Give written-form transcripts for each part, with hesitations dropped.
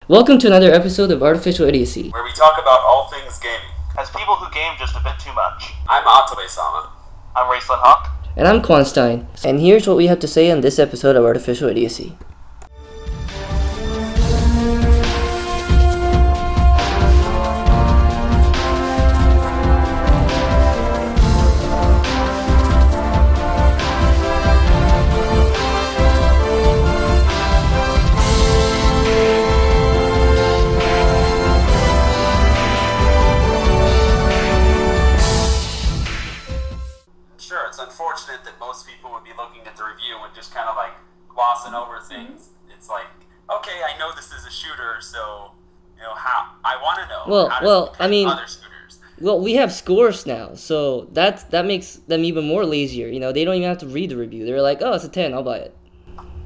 Welcome to another episode of Artificial Idiocy, where we talk about all things gaming. As people who game just a bit too much. I'm Atobe-sama. I'm Raceland Hawk. And I'm Quanstein. And here's what we have to say on this episode of Artificial Idiocy. It's unfortunate that most people would be looking at the review and just kind of like glossing over things. It's like, okay, I know this is a shooter, so how I want to know. Other shooters. Well, we have scores now, so that makes them even more lazier. They don't even have to read the review. They're like, oh, it's a 10, I'll buy it.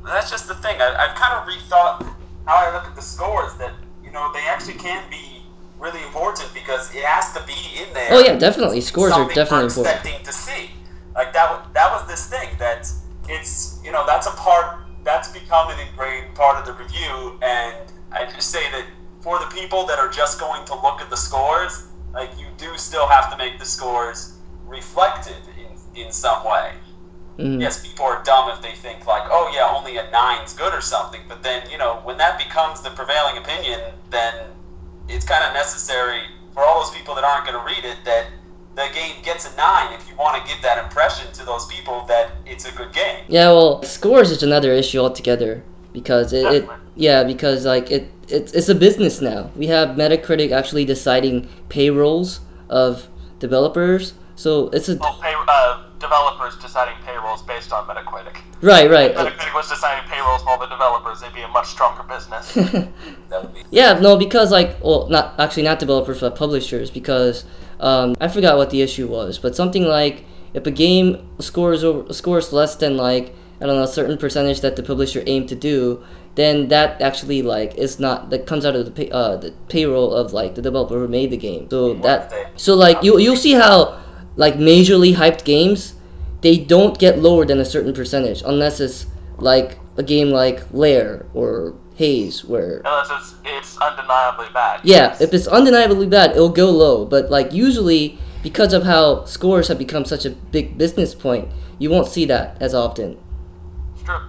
That's just the thing. I've kind of rethought how I look at the scores. That they actually can be really important because it has to be in there. Oh yeah, definitely. Scores are definitely important. Expecting to see. Like that was this thing that it's that's become an ingrained part of the review, and I just say that for the people that are just going to look at the scores, like you do still have to make the scores reflected in some way. Mm-hmm. Yes, people are dumb if they think like, oh yeah, only a 9's good or something, but then when that becomes the prevailing opinion, then it's kind of necessary for all those people that aren't going to read it that the game gets a 9 if you want to give that impression to those people that it's a good game. Yeah, well, scores is another issue altogether because it's a business now. We have MetaCritic actually deciding payrolls of developers, so it's a developers deciding payrolls based on MetaCritic. Right. If MetaCritic was deciding payrolls for all the developers, they'd be a much stronger business. Yeah, no, because not developers but publishers, because I forgot what the issue was, but something like if a game scores less than a certain percentage that the publisher aimed to do, then that actually that comes out of the payroll of the developer who made the game. So you'll see how majorly hyped games, they don't get lower than a certain percentage unless it's like a game like Lair or Haze, where unless it's undeniably bad. Yeah, if it's undeniably bad, it'll go low. But usually, because of how scores have become such a big business point, you won't see that as often. It's true.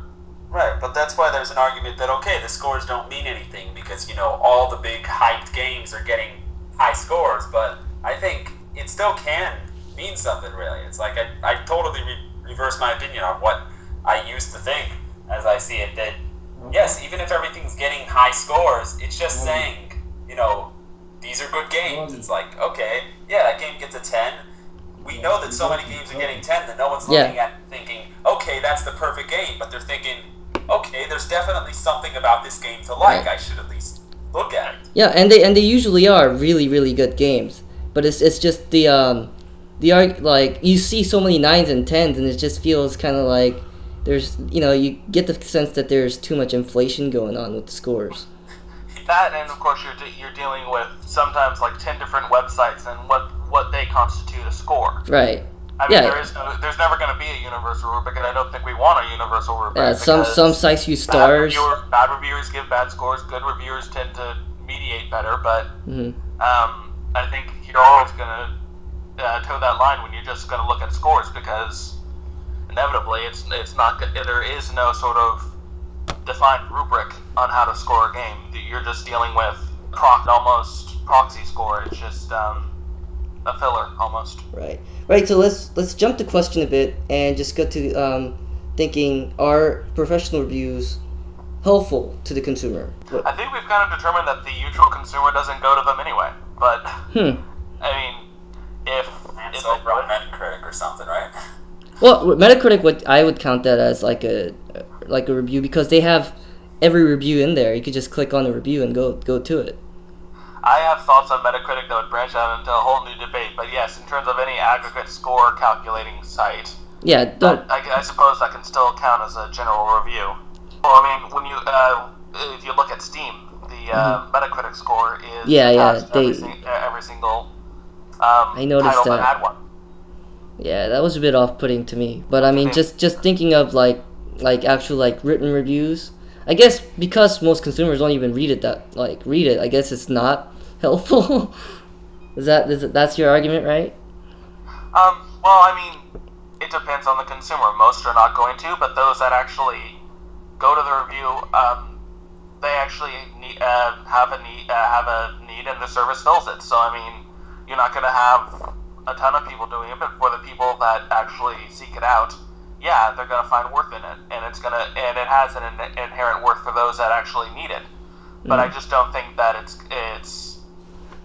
Right, but that's why there's an argument that the scores don't mean anything because all the big hyped games are getting high scores. But I think it still can mean something really. It's like I totally reverse my opinion on what I used to think as I see it, that yes, even if everything's getting high scores, it's just saying, these are good games. It's like, okay, yeah, that game gets a 10. We know that so many games are getting 10 that no one's looking at thinking, okay, that's the perfect game. But they're thinking, okay, there's definitely something about this game to like. I should at least look at it. Yeah, and they usually are really, really good games. But it's just you see so many 9s and 10s, and it just feels kind of like there's, you get the sense that there's too much inflation going on with the scores. That, and of course you're dealing with sometimes 10 different websites and what they constitute a score. Right. I mean, there's never going to be a universal rubric, and I don't think we want a universal rubric. Yeah, some sites use stars. Bad reviewers give bad scores. Good reviewers tend to mediate better, but I think you're always going to toe that line when you're just going to look at scores, because inevitably it's not good. There is no sort of defined rubric on how to score a game. You're just dealing with almost proxy score. It's just a filler almost. Right. So let's jump the question a bit and just go to thinking, are professional reviews helpful to the consumer? I think we've kind of determined that the usual consumer doesn't go to them anyway. But I mean, if they brought MetaCritic or something, right? Well, MetaCritic, I would count that as like a review, because they have every review in there. You could just click on the review and go to it. I have thoughts on MetaCritic that would branch out into a whole new debate, but yes, in terms of any aggregate score calculating site, I suppose that can still count as a general review. Well, I mean, when if you look at Steam, the MetaCritic score is every single I noticed title that had one. Yeah, that was a bit off-putting to me. But I mean, just thinking of like actual written reviews, I guess because most consumers don't even read it, I guess it's not helpful. That's your argument, right? Well, I mean, it depends on the consumer. Most are not going to, but those that actually go to the review, they actually have a need, and the service fills it. So I mean, you're not going to have a ton of people doing it, but for the people that actually seek it out, yeah, they're going to find worth in it, and it has an inherent worth for those that actually need it. But I just don't think that it's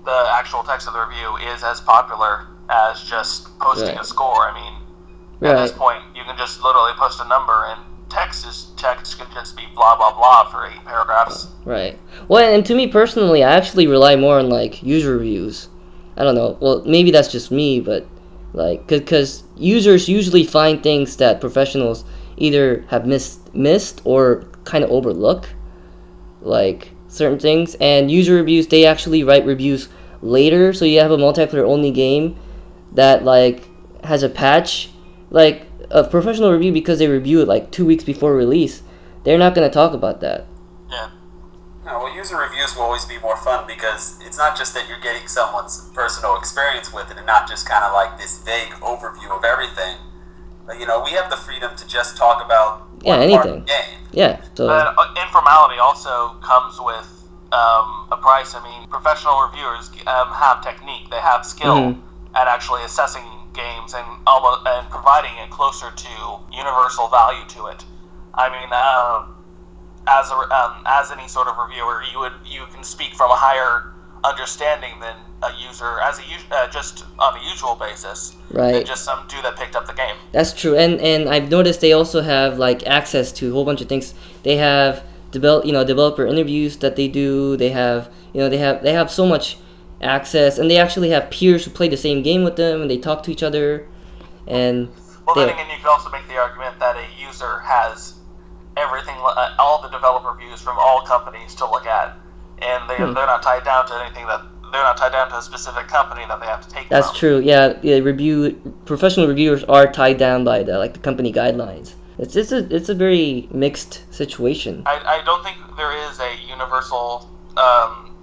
the actual text of the review is as popular as just posting a score. I mean, at this point, you can just literally post a number, and text can just be blah blah blah for 8 paragraphs. Right. Well, and to me personally, I actually rely more on like user reviews. I don't know. Well, maybe that's just me, but like, because users usually find things that professionals either have missed or kind of overlook, like certain things. And user reviews, they actually write reviews later, so you have a multiplayer only game that like has a patch, like a professional review, because they review it like 2 weeks before release, they're not going to talk about that. Yeah. No, well, user reviews will always be more fun because it's not just that you're getting someone's personal experience with it and not just kind of like this vague overview of everything. But, you know, we have the freedom to just talk about anything. Part of the game. Yeah. So informality also comes with a price. I mean, professional reviewers have technique. They have skill at actually assessing games and providing it closer to universal value to it. I mean, as any sort of reviewer, you can speak from a higher understanding than a user just on a usual basis, right? Than just some dude that picked up the game. That's true, and I've noticed they also have like access to a whole bunch of things. They have developer interviews that they do. They have they have so much access, and they actually have peers who play the same game with them, and they talk to each other. And then again, you could also make the argument that a user has everything, all the developer reviews from all companies to look at, and they're not tied down to anything they're not tied down to a specific company that they have to take. That's true. Yeah, professional reviewers are tied down by the company guidelines. It's a very mixed situation. I don't think there is a universal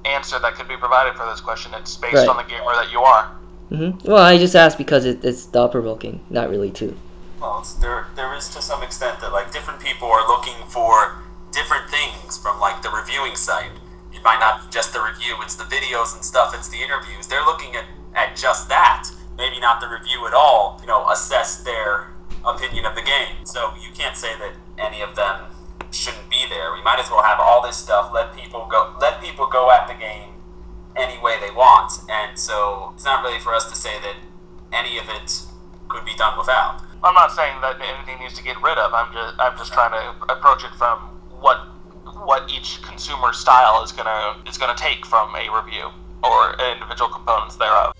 answer that could be provided for this question. It's based on the gamer that you are. Well, I just asked because it's thought-provoking, not really too. Well, there is to some extent that like different people are looking for different things from like the reviewing site. It might not be just the review, it's the videos and stuff, it's the interviews. They're looking at just that. Maybe not the review at all, assess their opinion of the game. So you can't say that any of them shouldn't be there. We might as well have all this stuff, let people go at the game any way they want. And so it's not really for us to say that any of it could be done without. I'm not saying that anything needs to get rid of. I'm just trying to approach it from what each consumer style is gonna take from a review or individual components thereof.